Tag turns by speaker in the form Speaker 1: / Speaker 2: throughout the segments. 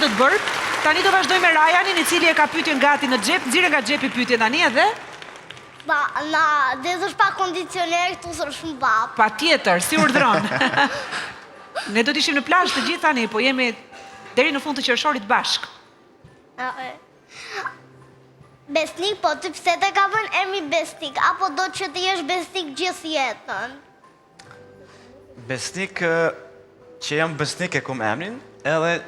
Speaker 1: do të bërë. Tani do vazhdoj me Rajanin, i cili e ka pyetjen gati në xhep. Nxirë nga xhepi pyetjen tani edhe.
Speaker 2: Dhe është pa kondicioner këtu së shumë bap.
Speaker 1: Pa tjetër, si urdhron. Ne do të ishim në plazh të gjithë tani, po jemi deri në fund të qershorit bashk.
Speaker 2: Besnik, po ti pse të ka vënë emri Besnik, apo do që të jesh besnik gjithë jetën?
Speaker 3: Besnik, që jam besnik e kom emrin, edhe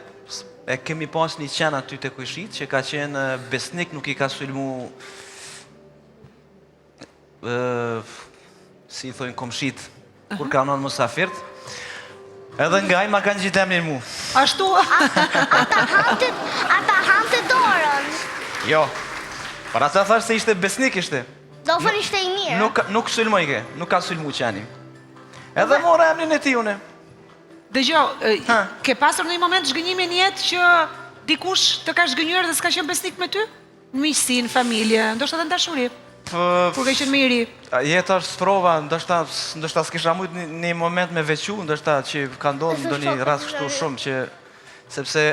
Speaker 3: e kemi pas një qenë aty të Kujshit, që ka qenë besnik, nuk i ka sulmu, si i thojnë komshit, kur ka nënë musafirt, edhe nga i ma kanë gjitë emrin mu.
Speaker 1: Ashtu?
Speaker 2: Ata hante dorën.
Speaker 3: Jo, para sa thash se ishte besnik ishte.
Speaker 2: Do fër ishte i mirë.
Speaker 3: Nuk sulmojke, nuk ka sulmu qeni. Edhe mora emrin e ti une.
Speaker 1: Dëgjoj, ke pasur në një moment zhgënjimi në jetë që dikush të ka zhgënjur dhe s'ka qenë besnik me ty? Në miqësi, në familje, ndoshta edhe në dashuri. Kur ke qenë më i ri.
Speaker 3: Jeta është sprova, ndoshta s'kisha mujt një moment me vequ, ndoshta që ka ndodhur ndonjë rast kështu shumë që sepse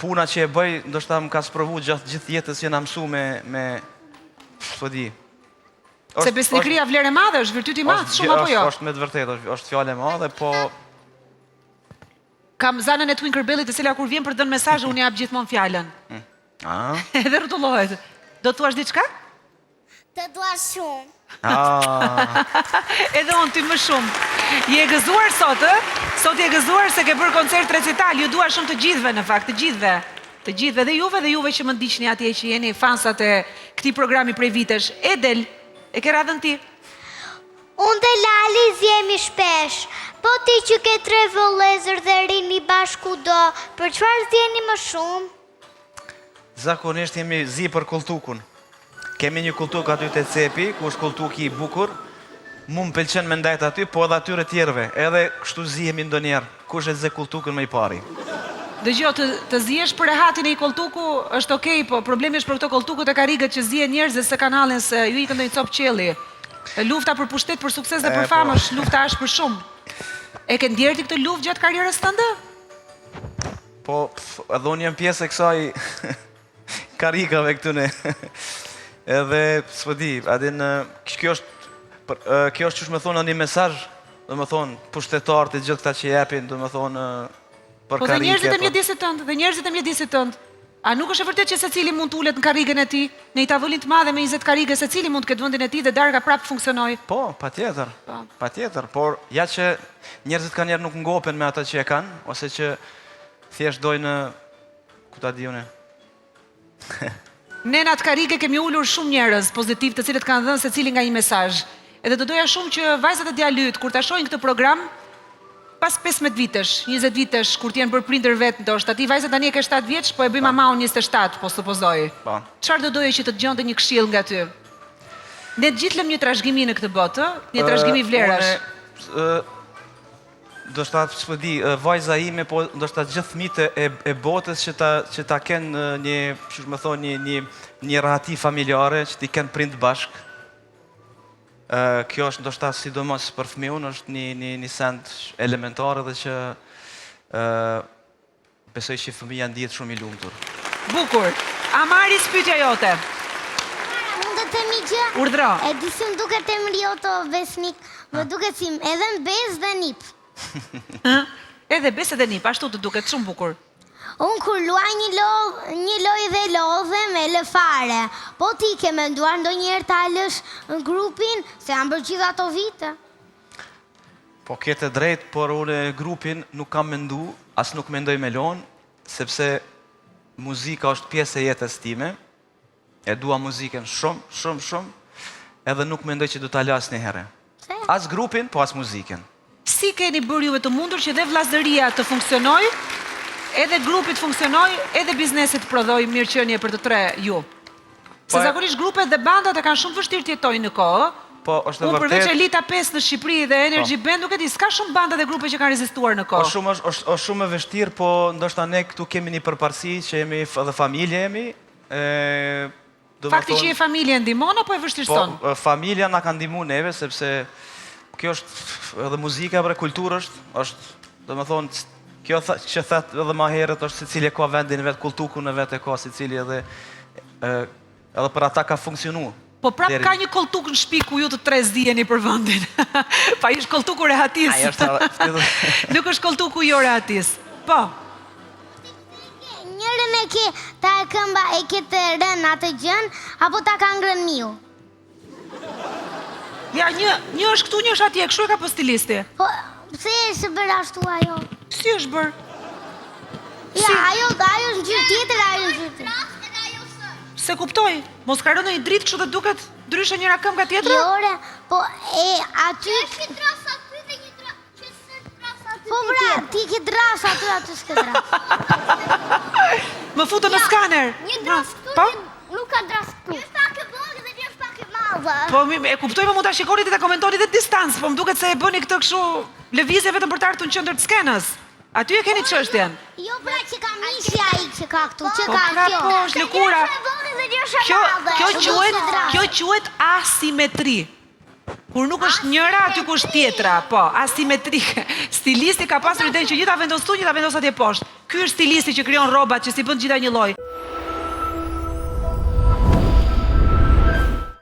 Speaker 3: puna që e bëj, ndoshta më ka sprovu gjithë jetës që na mësu me s'po di.
Speaker 1: Se besnikëria vlerë e madhe, është virtyt i madh, shumë apo jo?
Speaker 3: Është me të vërtetë, është fjalë e madhe, po
Speaker 1: kam zanën e Twinkle Bellit, e cila kur vjen për të dhënë mesazhe, unë jap gjithmonë fjalën. Edhe rrotullohet. Do të thuash diçka?
Speaker 2: Të dua shumë.
Speaker 1: Edhe unë ty më shumë. Je gëzuar sot, ë? Sot je gëzuar se ke bërë koncert recital. Ju dua shumë të gjithëve në fakt, të gjithëve. Të gjithëve dhe juve që më ndiqni atje që jeni fansat e këtij programi prej vitesh. Edel, e ke radhën ti?
Speaker 2: Unë dhe Lali zjemi shpesh, po ti që ke 3 vëllezër dhe rini bashku do, për çfarë zjeni më shumë?
Speaker 3: Zakonisht jemi zi për kultukun. Kemi një kultuk aty të Cepi, ku është kultuki i bukur, mu më pëlqen me ndajt aty, po edhe atyre tjerve, edhe kështu zihemi ndonjerë, kush e zë kultukun më i pari.
Speaker 1: Dëgjoj, të zihesh për rehatin e i koltuku është okej, po problemi është për këto koltukut e karigët që zihen njerëz se kanalin se ju ikën ndonjë copë qielli. Lufta për pushtet, për sukses dhe për famë është lufta ashpër shumë. E ke ndjerti këtë luftë gjatë karrierës tënde?
Speaker 3: Po, edhe unë jam pjesë e kësaj karikave këtu ne. Edhe, s'po di, adin, kjo është që shme thonë një mesazh, do me thonë, pushtetar të gjithë këta që jepin, do me thonë, për karike.
Speaker 1: Po dhe njerëzit e mjedisit tëndë, a nuk është e vërtet që secili mund të ulet në karrigën e tij, në një tavullin të madhe me 20 karrige, secili mund të ketë vendin e tij dhe darga prapë funksionoj?
Speaker 3: Po, patjetër, por ja që njerëzit kanë njerë nuk ngopen me ata që e kanë, ose që thjesht dojnë, ku ta di une.
Speaker 1: Ne në atë karrige kemi ulur shumë njerëz pozitiv të cilët kanë dhënë secili nga një mesazh. Edhe do doja shumë që vajzat e djalyt kur ta shohin këtë program pas 15 vitesh, 20 vitesh, kur t'jenë bërë prindër vetë, ndoshta ti vajza tani e ke 7 vjeç, po e bëj mamaun 27, po supozoj. Çfarë do doje që të dëgjonte një këshill nga ty? Ne të gjithë lëm një trashëgimi në këtë botë, një trashëgimi vlerash.
Speaker 3: Do shta, s'po di, vajza ime, po do shta gjithë fëmijët e botës që ta kenë një, që më thonë, një rahati familjare, që ti kenë prind bashkë. Kjo është ndoshta sidomos për fëmijën, është një send elementar edhe që besoj që fëmija ndihet shumë i lumtur.
Speaker 1: Bukur. Amaris, pyetja jote.
Speaker 2: Mund të themi gjë?
Speaker 1: Urdhro.
Speaker 2: E di si më duket emri jote Besnik, më duket si edhe në Bes dhe Nip.
Speaker 1: Edhe Bes edhe Nip, ashtu të duket shumë bukur.
Speaker 2: Unë kur luaj një lojë dhe lodhe me lëfare, po ti ke menduar ndonjëherë ta lësh në grupin, se janë bërë gjithë ato vite?
Speaker 3: Po kete drejt, por unë grupin nuk kam mendu, as nuk mendoj me lonë, sepse muzika është pjesë e jetës time, e dua muzikën shumë, edhe nuk mendoj që du ta las një herë. As grupin, po as muzikën.
Speaker 1: Si keni bërë juve të mundur që dhe vllazëria të funksionoj, edhe grupit funksionoj, edhe biznesit prodhoj mirëqenie për të tre ju? Se zakonisht grupet dhe bandat e kanë shumë vështirë të jetojnë në kohë.
Speaker 3: Po, është
Speaker 1: Unë
Speaker 3: vërtet.
Speaker 1: përveç Elita 5 në Shqipëri dhe Energy Band, nuk e di, s'ka shumë banda dhe grupe që kanë rezistuar në kohë.
Speaker 3: Është shumë e vështirë, po ndoshta ne këtu kemi një përparësi që jemi edhe familje jemi.
Speaker 1: Fakti që je familje ndihmon apo e vështirëson?
Speaker 3: Po, familja na ka ndihmuar neve sepse kjo është edhe muzika, kulturë është, domethënë Kjo që thatë edhe ma herët është secili e ka vendin e vetë, kultukun e vetë e ka secili edhe për ata ka funksionu.
Speaker 1: Po prap ka një koltuk në shtëpi ku ju të tre zdiheni për vendin. Pa ish koltuku Rehatis. Nuk është koltuku jo Rehatis. Po.
Speaker 2: Njërën e ke ta e këmba e ke të rën atë gjën, apo ta ka ngrën miu?
Speaker 1: Ja, një është këtu, një është atje, kështu e ka po stilisti.
Speaker 2: Po, pse e shë bërë ashtu ajo?
Speaker 1: Si është bërë?
Speaker 2: Ja, ajo është në gjyrë tjetër, ajo në gjyrë tjetër.
Speaker 1: Se kuptoj, mos ka rënë një dritë kështu të duket ndryshe njëra këmbë nga tjetra?
Speaker 2: Jo, ore, po e aty... Po bra, ti ke dras aty s'ke dras.
Speaker 1: Më futë në skaner.
Speaker 2: Një dras këtu, nuk ka dras këtu. Një pak e vogël dhe një pak e madhe.
Speaker 1: Po e kuptoj, po mund ta shikoni dhe ta komentoni dhe distancë, po më duket se e bëni këtë kështu lëvizje vetëm për të ardhur në qendër të skenës. Aty e keni çështjen.
Speaker 2: Jo pra që ka mishi ai që ka këtu, që
Speaker 1: Po
Speaker 2: ka
Speaker 1: pra
Speaker 2: kjo.
Speaker 1: po, është lëkura. Kjo
Speaker 2: Kjo
Speaker 1: quhet asimetri. Kur nuk është njëra, aty ku është tjetra, po, asimetrike. Stilisti ka pasur idenë që një ta vendos këtu, një ta vendos atje poshtë. Ky është stilisti që krijon rrobat që si bën gjitha një lloj.